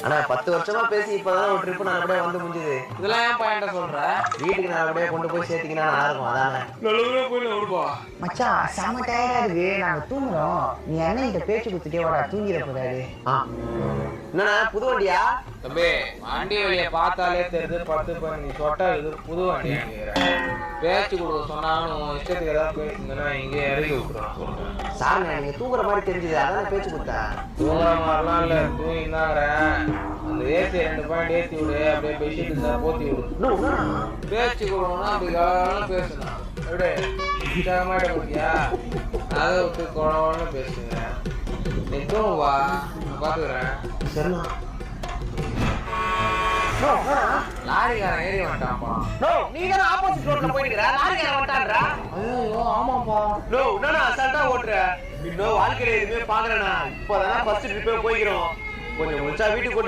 ஆனா 10 வருஷமா பேசி இப்பதான் ஒரு ட்ரிப் நல்லபடியா வந்து முடிஞ்சது. இதெல்லாம் ஏன் பாயிண்ட சொல்ற? வீட்டுக்கு நல்லபடியா கொண்டு போய் சேர்த்தீங்கன்னா நல்லா இருக்கும். அதானே நல்லபடியா போய் விடுப்பா. மச்சான் செம டயர்டா இருக்கு, நாங்க தூங்குறோம். நீ அண்ணன் கிட்ட பேச்சு கொடுத்துட்டே வாடா, தூங்கிட போறாரு. என்னண்ணா புது வண்டியா? தம்பி வண்டி வழியை பார்த்தாலே தெரியுது 10 சொட்டா இது புது வண்டி. பேச்சு கொடுக்க சொன்னாலும் இஷ்டத்துக்கு ஏதாவது பேசுங்கன்னா இங்கே இறங்கி விட்டுறோம். சாருங்க நீங்க தூங்குற மாதிரி தெரிஞ்சது, அதான பேச்சு கொடுத்தா. தூங்குற மாதிரிலாம் இல்லை, தூங்கினாங்கிறேன். அந்த ஏசி 2 பாயிண்ட் ஏற்றி விடு, அப்படியே பெட்ஷீட் இருந்தால் போத்தி விடு. பேச்சு கொடுக்கணும்னா அப்படி காலம் பேசணும். எப்படி உற்சாகமாயிட்ட கொடுத்தியா? அதை விட்டு குழந்தை பேசுங்க. நீ தூங்குவா, நான் பார்த்துக்கிறேன். சரிண்ணா. லாரிக்காரன் ஏறி வந்துட்டான்ப்பா. நீங்க ஆப்போசிட் ரோட்ல போயிடுற, லாரிக்காரன் வந்துட்டான்றா. ஐயோ ஆமாப்பா. என்னண்ணா அசால்ட்டா ஓட்டுற? இன்னும் வாழ்க்கையில எதுவுமே பாக்குறேண்ணா. இப்பதானே ஃபர்ஸ்ட் ட்ரிப்பே போய்க்கிறோம். கொஞ்சம் முடிச்சா வீட்டுக்கு கொண்டு